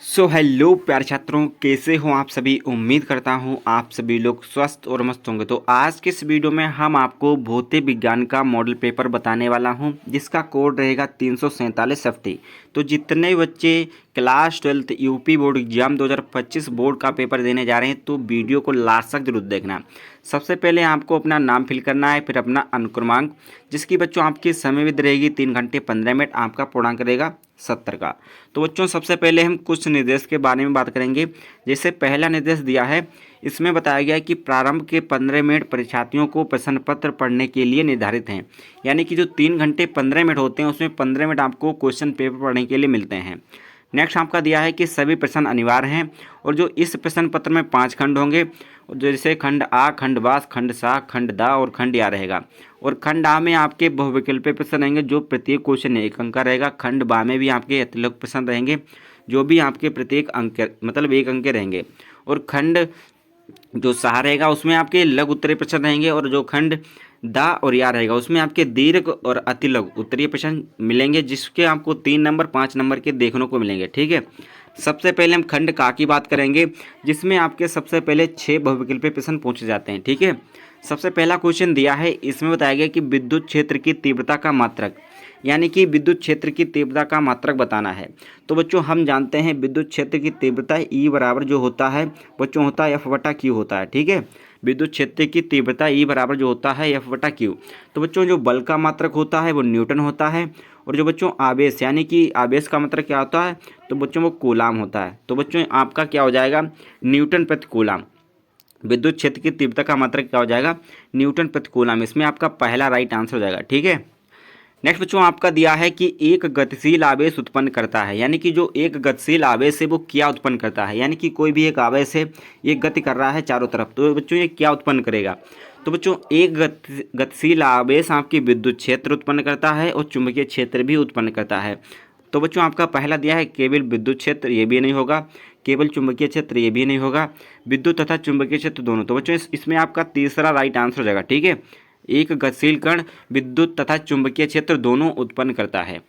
Hello प्यारे छात्रों, कैसे हो आप सभी। उम्मीद करता हूँ आप सभी लोग स्वस्थ और मस्त होंगे। तो आज के इस वीडियो में हम आपको भौतिक विज्ञान का मॉडल पेपर बताने वाला हूँ, जिसका कोड रहेगा 347 FT। तो जितने बच्चे class 12 UP board exam 2025 board का पेपर देने जा रहे हैं, तो वीडियो को लास्ट तक जरूर देखना। सबसे पहले आपको अपना नाम फिल करना है, फिर अपना अनुक्रमांक, जिसकी बच्चों आपकी समय विधि रहेगी 3 घंटे 15 मिनट, आपका पूर्णांक रहेगा 70 का। तो बच्चों सबसे पहले हम कुछ निर्देश के बारे में बात करेंगे। जैसे पहला निर्देश दिया है, इसमें बताया गया है कि प्रारंभ के 15 मिनट परीक्षार्थियों को प्रश्न पत्र पढ़ने के लिए निर्धारित हैं। यानी कि जो 3 घंटे 15 मिनट होते हैं, उसमें 15 मिनट आपको क्वेश्चन पेपर पढ़ने के लिए मिलते हैं। नेक्स्ट आपका दिया है कि सभी प्रश्न अनिवार्य हैं, और जो इस प्रश्न पत्र में 5 खंड होंगे, जैसे खंड आ, खंड बास, खंड सा, खंड दा और खंड या रहेगा। और खंड आ में आपके बहुविकल्पीय प्रश्न रहेंगे, जो प्रत्येक क्वेश्चन 1 अंक का रहेगा। खंड बा में भी आपके अतिरिक्त प्रश्न रहेंगे, जो भी आपके प्रत्येक अंक मतलब 1 अंक के रहेंगे। और खंड जो सा रहेगा, उसमें आपके लघु उत्तरीय प्रश्न रहेंगे। और जो खंड दा और या रहेगा, उसमें आपके दीर्घ और अति लघु उत्तरीय प्रश्न मिलेंगे, जिसके आपको 3 नंबर 5 नंबर के देखने को मिलेंगे। ठीक है, सबसे पहले हम खंड का की बात करेंगे, जिसमें आपके सबसे पहले 6 बहुविकल्पीय प्रश्न पूछे जाते हैं। ठीक है, सबसे पहला क्वेश्चन दिया है, इसमें बताया गया कि विद्युत क्षेत्र की तीव्रता का मात्रक, यानी कि विद्युत क्षेत्र की तीव्रता का मात्रक बताना है। तो बच्चों हम जानते हैं विद्युत क्षेत्र की तीव्रता ई बराबर जो होता है बच्चों होता है F/Q होता है। ठीक है, विद्युत क्षेत्र की तीव्रता ई बराबर जो होता है F/Q। तो बच्चों जो बल का मात्रक होता है वो न्यूटन होता है, और जो बच्चों आवेश, यानी कि आवेश का मात्रक क्या होता है, तो बच्चों वो कूलाम होता है। तो बच्चों आपका क्या हो जाएगा, न्यूटन प्रति कूलाम। विद्युत क्षेत्र की तीव्रता का मात्रक क्या हो जाएगा, न्यूटन प्रति कूलाम। इसमें आपका पहला राइट आंसर हो जाएगा। ठीक है, नेक्स्ट बच्चों आपका दिया है कि एक गतिशील आवेश उत्पन्न करता है, यानी कि जो एक गतिशील आवेश है वो क्या उत्पन्न करता है। यानी कि कोई भी एक आवेश है, ये गति कर रहा है चारों तरफ, तो बच्चों ये क्या उत्पन्न करेगा। तो बच्चों एक गतिशील आवेश आपकी विद्युत क्षेत्र उत्पन्न करता है और चुंबकीय क्षेत्र भी उत्पन्न करता है। तो बच्चों आपका पहला दिया है केवल विद्युत क्षेत्र, ये भी नहीं होगा। केवल चुंबकीय क्षेत्र, ये भी नहीं होगा। विद्युत तथा चुंबकीय क्षेत्र दोनों। तो बच्चों इसमें आपका तीसरा राइट आंसर हो जाएगा। ठीक है, एक गतिशील कण विद्युत तथा चुंबकीय क्षेत्र दोनों उत्पन्न करता है।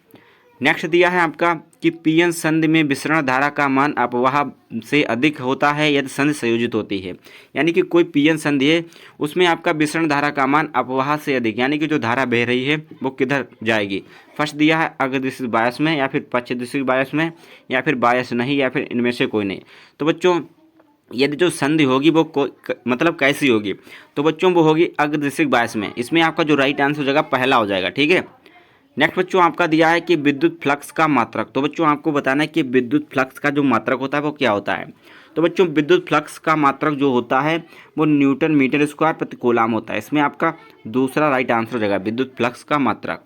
नेक्स्ट दिया है आपका कि पीएन संधि में विसरण धारा का मान अपवाह से अधिक होता है यदि संधि संयोजित होती है। यानी कि कोई पीएन संधि है, उसमें आपका विसरण धारा का मान अपवाह से अधिक, यानी कि जो धारा बह रही है वो किधर जाएगी। फर्स्ट दिया है अग्रदिशिक बायस में, या फिर पश्च दिशिक बायस में, या फिर बायस नहीं, या फिर इनमें से कोई नहीं। तो बच्चों यदि जो संधि होगी वो मतलब कैसी होगी, तो बच्चों वो होगी अग्रदिशिक बायस में। इसमें आपका जो राइट आंसर हो जाएगा पहला हो जाएगा। ठीक है, नेक्स्ट बच्चों आपका दिया है कि विद्युत फ्लक्स का मात्रक। तो बच्चों आपको बताना है कि विद्युत फ्लक्स का जो मात्रक होता है वो क्या होता है। तो बच्चों विद्युत फ्लक्स का मात्रक जो होता है वो न्यूटन मीटर स्क्वायर प्रति कूलाम होता है। इसमें आपका दूसरा राइट आंसर हो जाएगा, विद्युत फ्लक्स का मात्रक।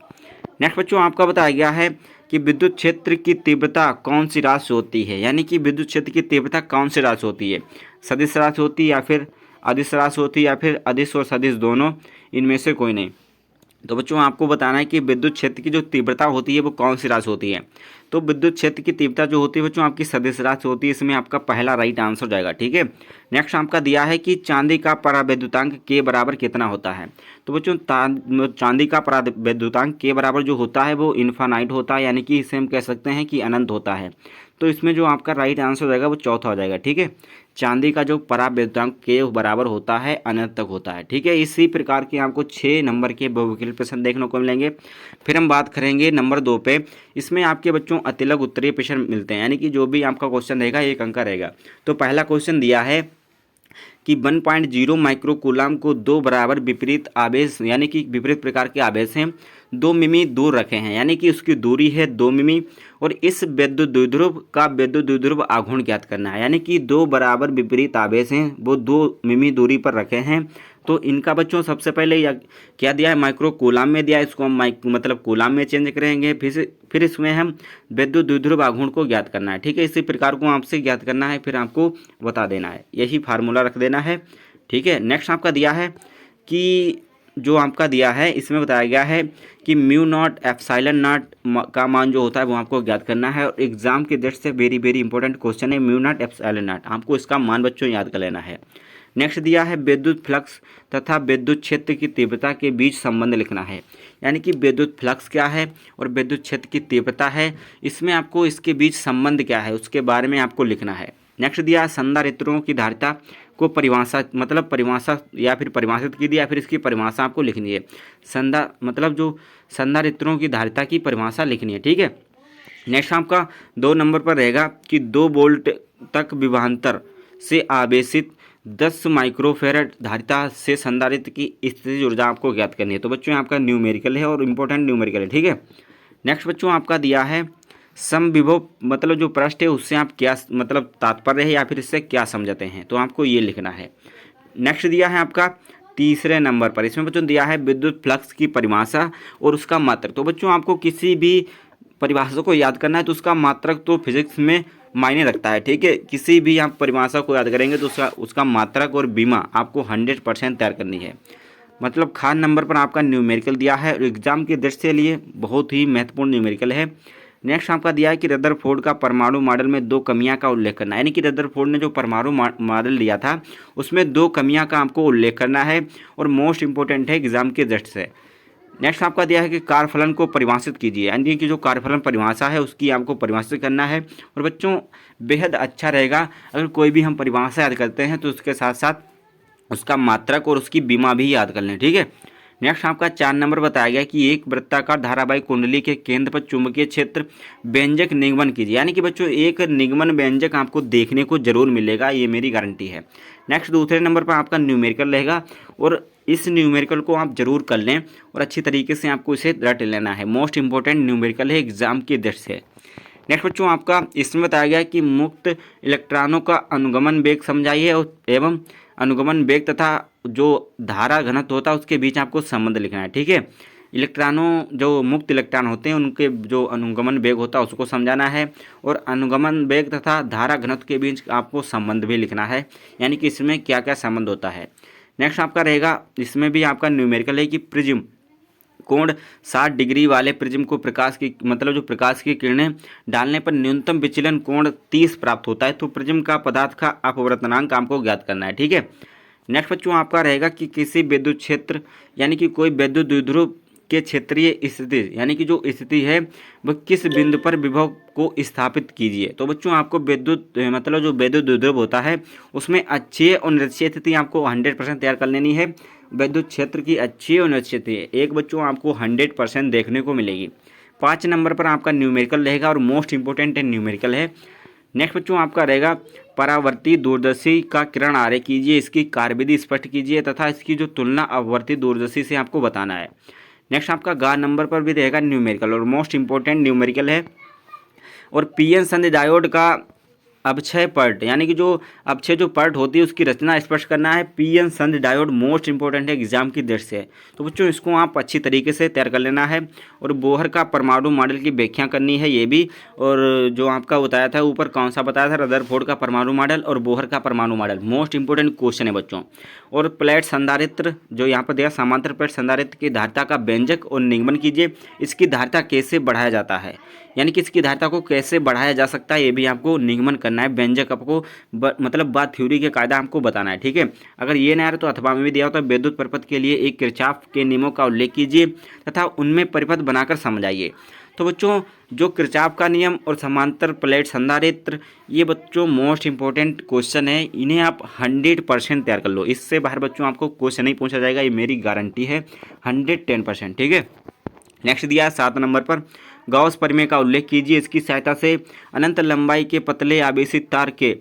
नेक्स्ट बच्चों आपका बताया गया है कि विद्युत क्षेत्र की तीव्रता कौन सी राशि होती है। यानी कि विद्युत क्षेत्र की तीव्रता कौन सी राशि होती है, सदिश राशि होती है, या फिर अदिश राशि होती है, या फिर अदिश और सदिश दोनों, इनमें से कोई नहीं। तो बच्चों आपको बताना है कि विद्युत क्षेत्र की जो तीव्रता होती है वो कौन सी राशि होती है। तो विद्युत क्षेत्र की तीव्रता जो होती है बच्चों आपकी सदिश राशि होती है। इसमें आपका पहला राइट आंसर हो जाएगा। ठीक है, नेक्स्ट आपका दिया है कि चांदी का परावैद्युतांक के बराबर कितना होता है। तो बच्चों चांदी का परावैद्युतांक के बराबर जो होता है वो इन्फानाइट होता है, यानी कि इसे हम कह सकते हैं कि अनंत होता है। तो इसमें जो आपका राइट आंसर हो जाएगा वो चौथा हो जाएगा। ठीक है, चांदी का जो परावैद्युतांक के बराबर होता है अनंत तक होता है। ठीक है, इसी प्रकार के आपको 6 नंबर के बहुविकल्पीय प्रश्न देखने को मिलेंगे। फिर हम बात करेंगे नंबर 2 पे। इसमें आपके बच्चों अतिलघु उत्तरीय प्रश्न मिलते हैं, यानी कि जो भी आपका क्वेश्चन रहेगा 1 अंक का रहेगा। तो पहला क्वेश्चन दिया है कि 1.0 माइक्रो कूलाम को 2 बराबर विपरीत आवेश, यानी कि विपरीत प्रकार के आवेश हैं, 2 मिमी दूर रखे हैं, यानी कि उसकी दूरी है 2 मिमी, और इस विद्युत द्विध्रुव का विद्युत द्विध्रुव आघूर्ण ज्ञात करना है। यानी कि 2 बराबर विपरीत आवेश हैं, वो 2 मिमी दूरी पर रखे हैं। तो इनका बच्चों सबसे पहले क्या दिया है, माइक्रो कूलाम में दिया है। इसको हम मतलब कूलाम में चेंज करेंगे, फिर इसमें हम विद्युत द्विध्रुव आघूर्ण को ज्ञात करना है। ठीक है, इसी प्रकार को आपसे ज्ञात करना है, फिर आपको बता देना है, यही फार्मूला रख देना है। ठीक है, नेक्स्ट आपका दिया है कि जो आपका दिया है इसमें बताया गया है कि म्यू नॉट एप्सिलॉन नॉट का मान जो होता है वो आपको ज्ञात करना है। और एग्जाम के दृष्टि से वेरी वेरी इंपॉर्टेंट क्वेश्चन है म्यू नॉट एप्सिलॉन नॉट, आपको इसका मान बच्चों याद कर लेना है। नेक्स्ट दिया है विद्युत फ्लक्स तथा विद्युत क्षेत्र की तीव्रता के बीच संबंध लिखना है। यानी कि विद्युत फ्लक्स क्या है और विद्युत क्षेत्र की तीव्रता है, इसमें आपको इसके बीच संबंध क्या है उसके बारे में आपको लिखना है। नेक्स्ट दिया संधारित्रों की धारिता को परिभाषा मतलब परिभाषा या फिर परिभाषित की दी या फिर इसकी परिभाषा आपको लिखनी है। मतलब जो संधारित्रों की धारिता की परिभाषा लिखनी है, ठीक है। नेक्स्ट आपका 2 नंबर पर रहेगा कि 2 वोल्ट तक विभवांतर से आवेशित 10 माइक्रोफेरेड धारिता से संधारित्र की स्थितिज ऊर्जा आपको ज्ञात करनी है। तो बच्चों आपका न्यूमेरिकल है और इम्पोर्टेंट न्यूमेरिकल है, ठीक है। नेक्स्ट बच्चों आपका दिया है समविभव मतलब जो पृष्ठ है उससे आप क्या मतलब तात्पर्य है या फिर इससे क्या समझते हैं, तो आपको ये लिखना है। नेक्स्ट दिया है आपका तीसरे नंबर पर, इसमें बच्चों दिया है विद्युत फ्लक्स की परिभाषा और उसका मात्रक। तो बच्चों आपको किसी भी परिभाषा को याद करना है तो उसका मात्रक तो फिजिक्स में मायने रखता है, ठीक है। किसी भी आप परिभाषा को याद करेंगे तो उसका मात्रक और बीमा आपको 100% तैयार करनी है। मतलब खान नंबर पर आपका न्यूमेरिकल दिया है और एग्जाम की दृष्टि से लिए बहुत ही महत्वपूर्ण न्यूमेरिकल है। नेक्स्ट आपका दिया है कि रदरफोर्ड का परमाणु मॉडल में 2 कमियां का उल्लेख करना है। यानी कि रदरफोर्ड ने जो परमाणु मॉडल लिया था उसमें 2 कमियां का आपको उल्लेख करना है और मोस्ट इंपॉर्टेंट है एग्जाम की दृष्टि से। नेक्स्ट आपका दिया है कि कार्यफलन को परिभाषित कीजिए। यानी कि जो कार्यफलन परिभाषा है उसकी आपको परिभाषित करना है। और बच्चों बेहद अच्छा रहेगा अगर कोई भी हम परिभाषा याद करते हैं तो उसके साथ साथ उसका मात्रक और उसकी बीमा भी याद कर लें, ठीक है। नेक्स्ट आपका 4 नंबर बताया गया कि एक वृत्ताकार धारावाहिक कुंडली के केंद्र पर चुंबकीय क्षेत्र व्यंजक निगमन कीजिए। यानी कि बच्चों एक निगमन व्यंजक आपको देखने को जरूर मिलेगा, ये मेरी गारंटी है। नेक्स्ट दूसरे नंबर पर आपका न्यूमेरिकल रहेगा और इस न्यूमेरिकल को आप जरूर कर लें और अच्छी तरीके से आपको इसे रट लेना है। मोस्ट इंपॉर्टेंट न्यूमेरिकल है एग्जाम की दृष्टि से। नेक्स्ट बच्चों आपका इसमें बताया गया कि मुक्त इलेक्ट्रॉनों का अनुगमन वेग समझाइए एवं अनुगमन वेग तथा जो धारा घनत्व होता है उसके बीच आपको संबंध लिखना है, ठीक है। इलेक्ट्रॉनों जो मुक्त इलेक्ट्रॉन होते हैं उनके जो अनुगमन वेग होता है उसको समझाना है और अनुगमन वेग तथा धारा घनत्व के बीच आपको संबंध भी लिखना है, यानी कि इसमें क्या क्या संबंध होता है। नेक्स्ट आपका रहेगा इसमें भी आपका न्यूमेरिकल है कि प्रिज्म कोण 60 डिग्री वाले प्रिज्म को प्रकाश की मतलब जो प्रकाश की किरणें डालने पर न्यूनतम विचलन कोण 30 प्राप्त होता है। तो प्रिज्म का पदार्थ का अपवर्तनांक आपको ज्ञात करना है, ठीक है। नेक्स्ट बच्चों आपका रहेगा कि किसी विद्युत क्षेत्र यानी कि कोई विद्युत द्विध्रुव के क्षेत्रीय स्थिति यानी कि जो स्थिति है वह किस बिंदु पर विभव को स्थापित कीजिए। तो बच्चों आपको विद्युत मतलब जो विद्युत द्विध्रुव होता है उसमें अक्षीय और निरक्षीय स्थिति आपको 100% तैयार कर लेनी है। विद्युत क्षेत्र की अक्षीय और निरक्षीय स्थिति एक बच्चों आपको 100% देखने को मिलेगी। 5 नंबर पर आपका न्यूमेरिकल रहेगा और मोस्ट इंपोर्टेंट न्यूमेरिकल है। नेक्स्ट बच्चों आपका रहेगा परावर्ती दूरदर्शी का किरण आरेख कीजिए, इसकी कार्यविधि स्पष्ट कीजिए तथा इसकी जो तुलना अपवर्ती दूरदर्शी से आपको बताना है। नेक्स्ट आपका गा नंबर पर भी रहेगा न्यूमेरिकल और मोस्ट इंपॉर्टेंट न्यूमेरिकल है। और पीएन संधि डायोड का अपक्षय पर्ट यानी कि जो अपक्षय जो पर्ट होती है उसकी रचना स्पष्ट करना है। पीएन संधि डायोड मोस्ट इंपॉर्टेंट है एग्जाम की दृष्टि से। तो बच्चों इसको आप अच्छी तरीके से तैयार कर लेना है। और बोहर का परमाणु मॉडल की व्याख्या करनी है ये भी। और जो आपका बताया था ऊपर कौन सा बताया था, रदरफोर्ड का परमाणु मॉडल और बोहर का परमाणु मॉडल मोस्ट इंपॉर्टेंट क्वेश्चन है बच्चों। और प्लेट संधारित्र जो यहाँ पर दिया समांतर प्लेट संधारित्र की धारिता का व्यंजक और निगमन कीजिए, इसकी धारिता कैसे बढ़ाया जाता है यानी कि इसकी धारिता को कैसे बढ़ाया जा सकता है ये भी आपको निगमन करना है। व्यंजक आपको मतलब बात थ्योरी के कायदा आपको बताना है, ठीक है। अगर ये नहीं आ रहा तो अथवा में भी दिया होता है विद्युत परिपथ के लिए एक किरचॉफ के नियमों का उल्लेख कीजिए तथा उनमें परिपथ बनाकर समझाइए। तो बच्चों जो किरचॉफ का नियम और समांतर प्लेट संधारित्र ये बच्चों मोस्ट इंपॉर्टेंट क्वेश्चन है, इन्हें आप 100% तैयार कर लो। इससे बाहर बच्चों आपको क्वेश्चन नहीं पूछा जाएगा, ये मेरी गारंटी है 110%, ठीक है। नेक्स्ट दिया है 7 नंबर पर गॉस प्रमेय का उल्लेख कीजिए, इसकी सहायता से अनंत लंबाई के पतले आवेशित तार के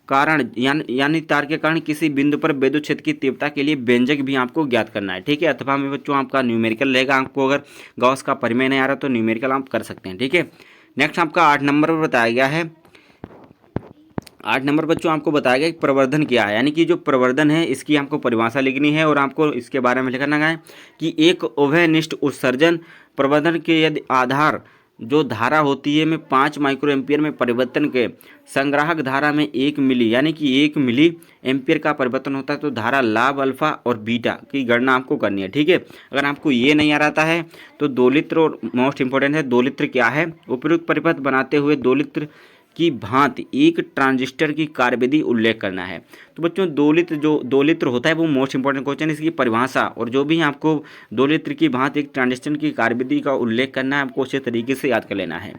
कारण यानी तार के कारण किसी बिंदु पर विद्युत क्षेत्र की तीव्रता के लिए व्यंजक भी आपको ज्ञात करना है, ठीक है। अथवा में बच्चों आपका न्यूमेरिकल रहेगा, आपको अगर गॉस का प्रमेय नहीं आ रहा तो न्यूमेरिकल आप कर सकते हैं, ठीक है। नेक्स्ट आपका 8 नंबर पर बताया गया है 8 नंबर बच्चों आपको बताया गया कि प्रवर्धन क्या है। यानी कि जो प्रवर्धन है इसकी आपको परिभाषा लिखनी है और आपको इसके बारे में लिखना है कि एक उभयनिष्ठ उत्सर्जन प्रवर्धन के यदि आधार जो धारा होती है में 5 माइक्रो एम्पियर में परिवर्तन के संग्राहक धारा में 1 मिली यानी कि 1 मिली एम्पियर का परिवर्तन होता है तो धारा लाभ अल्फा और बीटा की गणना आपको करनी है, ठीक है। अगर आपको ये नहीं आ रहा है तो दोलित्र और मोस्ट इंपॉर्टेंट है दोलित्र क्या है, उपयुक्त परिपथ बनाते हुए दोलित्र की भांति एक ट्रांजिस्टर की कार्यविधि उल्लेख करना है। तो बच्चों 2 लित्र होता है वो मोस्ट इंपॉर्टेंट क्वेश्चन, इसकी परिभाषा और जो भी आपको 2 लित्र की भांति एक ट्रांजिस्टर की कार्यविधि का उल्लेख करना है, आपको उसी तरीके से याद कर लेना है।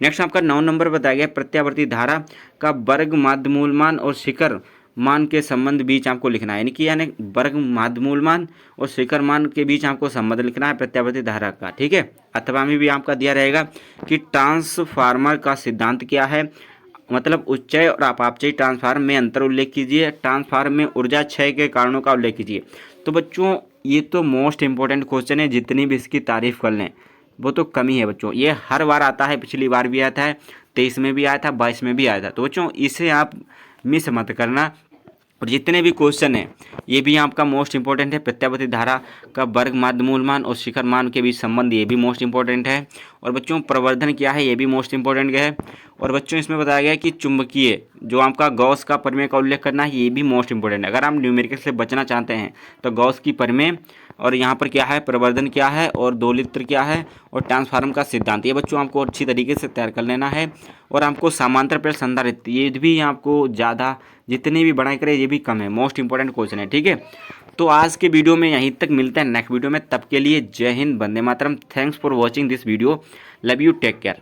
नेक्स्ट आपका 9 नंबर बताया गया प्रत्यावर्ती धारा का वर्ग माध्य मूलमान और शिखर मान के संबंध बीच आपको लिखना है, यानी वर्ग माध्य मूलमान और शिखर मान के बीच आपको संबंध लिखना है प्रत्यावर्ती धारा का। ठीक है, अथवा में भी आपका दिया रहेगा कि ट्रांसफार्मर का सिद्धांत क्या है, मतलब उच्चय और अपापचयी ट्रांसफार्मर में अंतर उल्लेख कीजिए, ट्रांसफार्मर में ऊर्जा क्षय के कारणों का उल्लेख कीजिए। तो बच्चों ये तो मोस्ट इंपॉर्टेंट क्वेश्चन है, जितनी भी इसकी तारीफ कर लें वो तो कम ही है बच्चों। ये हर बार आता है, पिछली बार भी आया था, 23 में भी आया था, 22 में भी आया था। तो बच्चों इसे आप मिस मत करना। और जितने भी क्वेश्चन हैं ये भी आपका मोस्ट इंपॉर्टेंट है। प्रत्यावर्ती धारा का वर्ग माध्य मूलमान और शिखर मान के बीच संबंध ये भी मोस्ट इंपॉर्टेंट है। और बच्चों प्रवर्धन क्या है ये भी मोस्ट इंपॉर्टेंट है। और बच्चों इसमें बताया गया कि चुंबकीय जो आपका गॉस का प्रमेय का उल्लेख करना है, ये भी मोस्ट इंपॉर्टेंट है। अगर आप न्यूमेरिकल से बचना चाहते हैं तो गॉस की प्रमेय और यहाँ पर क्या है, प्रवर्धन क्या है, और 2 लित्र क्या है, और ट्रांसफार्मर का सिद्धांत, ये बच्चों आपको अच्छी तरीके से तैयार कर लेना है। और आपको समांतर प्लेट संधारित्र ये भी आपको ज़्यादा जितनी भी बढ़ाई करें ये भी कम है, मोस्ट इंपॉर्टेंट क्वेश्चन है। ठीक है, तो आज के वीडियो में यहीं तक, मिलते हैं नेक्स्ट वीडियो में, तब के लिए जय हिंद, वंदे मातरम। Thanks for watching this video, love you, take care.